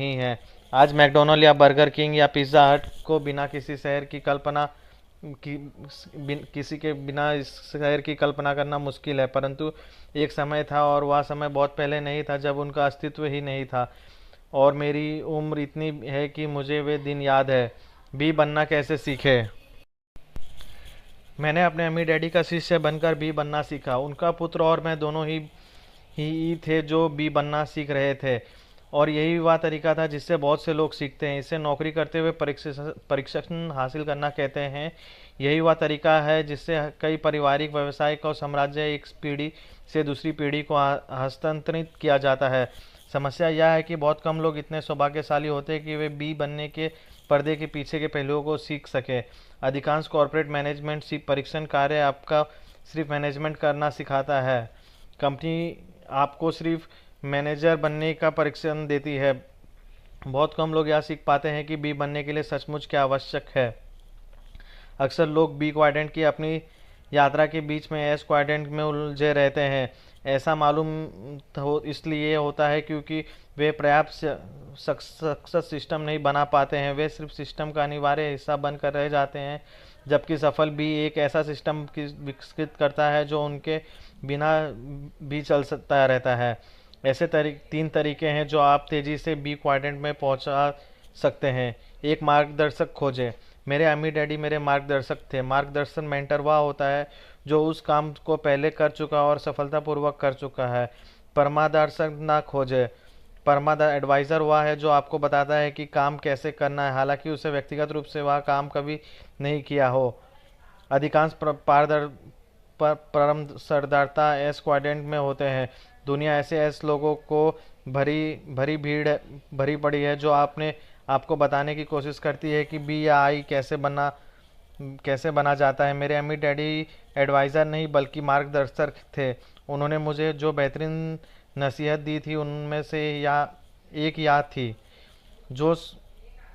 नहीं है। आज मैकडोनल्ड या बर्गर किंग या पिज़्ज़ा हट को बिना किसी शहर की कल्पना कि किसी के बिना इस शहर की कल्पना करना मुश्किल है, परंतु एक समय था और वह समय बहुत पहले नहीं था जब उनका अस्तित्व ही नहीं था। और मेरी उम्र इतनी है कि मुझे वे दिन याद है। बी बनना कैसे सीखे। मैंने अपने अम्मी डैडी का शिष्य बनकर बी बनना सीखा। उनका पुत्र और मैं दोनों ही थे जो बी बनना सीख रहे थे, और यही वह तरीका था जिससे बहुत से लोग सीखते हैं। इसे नौकरी करते हुए प्रशिक्षण हासिल करना कहते हैं। यही वह तरीका है जिससे कई पारिवारिक, व्यावसायिक और साम्राज्य एक पीढ़ी से दूसरी पीढ़ी को हस्तांतरित किया जाता है। समस्या यह है कि बहुत कम लोग इतने सौभाग्यशाली होते हैं कि वे बी बनने के पर्दे के पीछे के पहलुओं को सीख सके। अधिकांश कॉर्पोरेट मैनेजमेंट परीक्षण कार्य आपका सिर्फ मैनेजमेंट करना सिखाता है। कंपनी आपको सिर्फ मैनेजर बनने का परीक्षण देती है। बहुत कम लोग यह सीख पाते हैं कि बी बनने के लिए सचमुच क्या आवश्यक है। अक्सर लोग बी क्वाड्रेंट की अपनी यात्रा के बीच में एस क्वाड्रेंट में उलझे रहते हैं। ऐसा मालूम इसलिए होता है क्योंकि वे पर्याप्त सक्सेस सिस्टम नहीं बना पाते हैं। वे सिर्फ सिस्टम का अनिवार्य हिस्सा बनकर रह जाते हैं, जबकि सफल बी एक ऐसा सिस्टम विकसित करता है जो उनके बिना भी चल सकता रहता है। ऐसे तीन तरीके हैं जो आप तेजी से बी क्वाड्रेंट में पहुंचा सकते हैं। एक, मार्गदर्शक खोजें। मेरे अम्मी डैडी मेरे मार्गदर्शक थे। मार्गदर्शन मेंटर वह होता है जो उस काम को पहले कर चुका और सफलतापूर्वक कर चुका है। परमादर्शक ना खोजें। परमादा एडवाइज़र वह है जो आपको बताता है कि काम कैसे करना है, हालांकि उसे व्यक्तिगत रूप से वह काम कभी नहीं किया हो। अधिकांश परम सरदारता एस क्वाड्रेंट में होते हैं। दुनिया ऐसे एस लोगों को भरी भरी भीड़ भरी पड़ी है जो आपको बताने की कोशिश करती है कि बी या आई कैसे बना जाता है। मेरे अम्मी डैडी एडवाइज़र नहीं बल्कि मार्गदर्शक थे। उन्होंने मुझे जो बेहतरीन नसीहत दी थी उनमें से एक याद थी, जो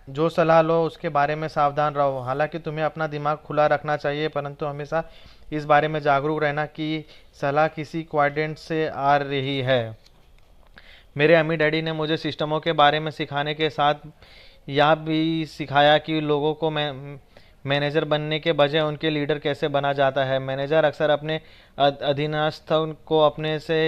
जो सलाह लो उसके बारे में सावधान रहो। हालांकि तुम्हें अपना दिमाग खुला रखना चाहिए, परंतु हमेशा इस बारे में जागरूक रहना कि सलाह किसी क्वाड्रेंट से आ रही है। मेरे अम्मी डैडी ने मुझे सिस्टमों के बारे में सिखाने के साथ यह भी सिखाया कि लोगों को मैनेजर बनने के बजाय उनके लीडर कैसे बना जाता है। मैनेजर अक्सर अपने अधीनस्थों को अपने से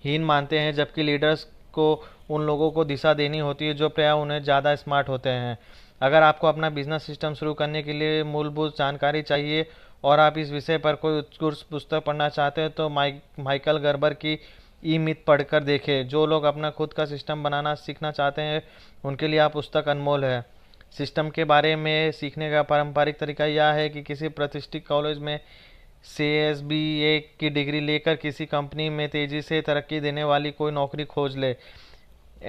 हीन मानते हैं, जबकि लीडर्स को उन लोगों को दिशा देनी होती है जो प्रायः उन्हें ज़्यादा स्मार्ट होते हैं। अगर आपको अपना बिजनेस सिस्टम शुरू करने के लिए मूलभूत जानकारी चाहिए और आप इस विषय पर कोई उत्कृष्ट पुस्तक पढ़ना चाहते हैं तो माइकल गर्बर की ई मिथ पढ़कर देखें। जो लोग अपना खुद का सिस्टम बनाना सीखना चाहते हैं उनके लिए आप पुस्तक अनमोल है। सिस्टम के बारे में सीखने का पारंपरिक तरीका यह है कि किसी प्रतिष्ठित कॉलेज में CSBA की डिग्री लेकर किसी कंपनी में तेजी से तरक्की देने वाली कोई नौकरी खोज ले।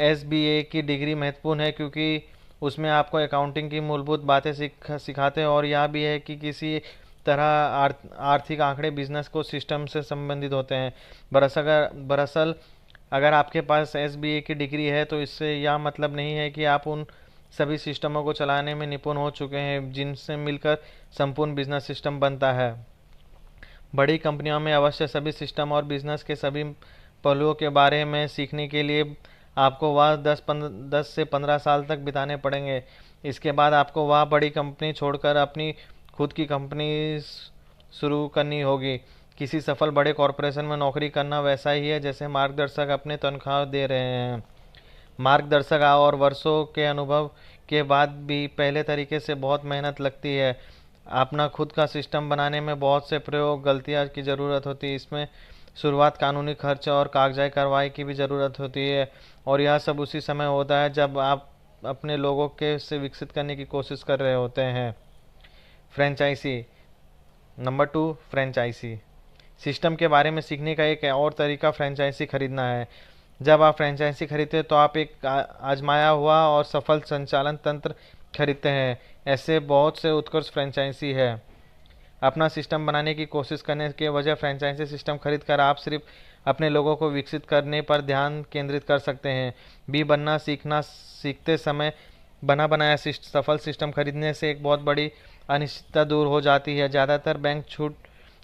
SBA की डिग्री महत्वपूर्ण है क्योंकि उसमें आपको अकाउंटिंग की मूलभूत बातें सिखाते हैं, और यह भी है कि किसी तरह आर्थिक आंकड़े बिजनेस को सिस्टम से संबंधित होते हैं। दरअसल अगर आपके पास SBA की डिग्री है तो इससे यह मतलब नहीं है कि आप उन सभी सिस्टमों को चलाने में निपुण हो चुके हैं जिनसे मिलकर संपूर्ण बिजनेस सिस्टम बनता है। बड़ी कंपनियों में अवश्य सभी सिस्टम और बिजनेस के सभी पहलुओं के बारे में सीखने के लिए आपको वह 10 से 15 साल तक बिताने पड़ेंगे। इसके बाद आपको वह बड़ी कंपनी छोड़कर अपनी खुद की कंपनी शुरू करनी होगी। किसी सफल बड़े कॉरपोरेशन में नौकरी करना वैसा ही है जैसे मार्गदर्शक अपने तनख्वाह दे रहे हैं। मार्गदर्शक और वर्षों के अनुभव के बाद भी पहले तरीके से बहुत मेहनत लगती है। अपना खुद का सिस्टम बनाने में बहुत से प्रयोग गलतियाँ की ज़रूरत होती है। इसमें शुरुआत कानूनी खर्च और कागजाई कार्रवाई की भी ज़रूरत होती है, और यह सब उसी समय होता है जब आप अपने लोगों के से विकसित करने की कोशिश कर रहे होते हैं। फ्रेंचाइजी नंबर 2, फ्रेंचाइजी सिस्टम के बारे में सीखने का एक और तरीका फ्रेंचाइजी खरीदना है। जब आप फ्रेंचाइजी खरीदते हैं तो आप एक आजमाया हुआ और सफल संचालन तंत्र खरीदते हैं। ऐसे बहुत से उत्कृष्ट फ्रेंचाइजी है। अपना सिस्टम बनाने की कोशिश करने के बजाय फ्रेंचाइजी सिस्टम खरीदकर आप सिर्फ अपने लोगों को विकसित करने पर ध्यान केंद्रित कर सकते हैं। बी बनना सीखते समय बना बनाया सफल सिस्टम खरीदने से एक बहुत बड़ी अनिश्चितता दूर हो जाती है। ज़्यादातर बैंक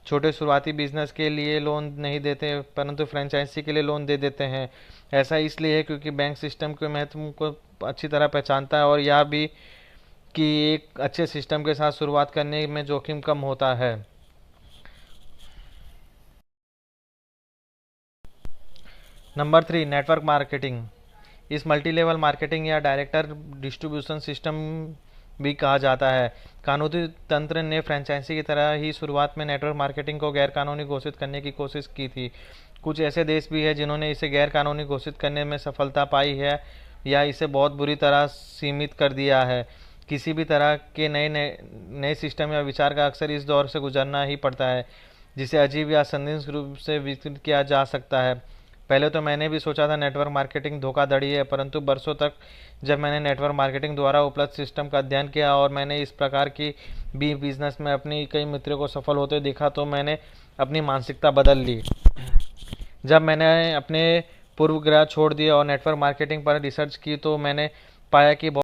छोटे शुरुआती बिजनेस के लिए लोन नहीं देते, परंतु फ्रेंचाइजी के लिए लोन दे देते हैं। ऐसा इसलिए है क्योंकि बैंक सिस्टम के महत्व को अच्छी तरह पहचानता है और यह भी कि एक अच्छे सिस्टम के साथ शुरुआत करने में जोखिम कम होता है। Number 3, network marketing. इस मल्टी लेवल मार्केटिंग या डायरेक्टर डिस्ट्रीब्यूशन सिस्टम भी कहा जाता है। कानूनी तंत्र ने फ्रेंचाइजी की तरह ही शुरुआत में नेटवर्क मार्केटिंग को गैर कानूनी घोषित करने की कोशिश की थी। कुछ ऐसे देश भी हैं जिन्होंने इसे गैर कानूनी घोषित करने में सफलता पाई है या इसे बहुत बुरी तरह सीमित कर दिया है। किसी भी तरह के नए नए सिस्टम या विचार का अक्सर इस दौर से गुजरना ही पड़ता है जिसे अजीब या संदिग्ध रूप से विकसित किया जा सकता है। पहले तो मैंने भी सोचा था नेटवर्क मार्केटिंग धोखाधड़ी है, परंतु बरसों तक जब मैंने नेटवर्क मार्केटिंग द्वारा उपलब्ध सिस्टम का अध्ययन किया और मैंने इस प्रकार की भी बिजनेस में अपनी कई मित्रों को सफल होते देखा तो मैंने अपनी मानसिकता बदल ली। जब मैंने अपने पूर्व ग्रह छोड़ दिए और नेटवर्क मार्केटिंग पर रिसर्च की तो मैंने पाया कि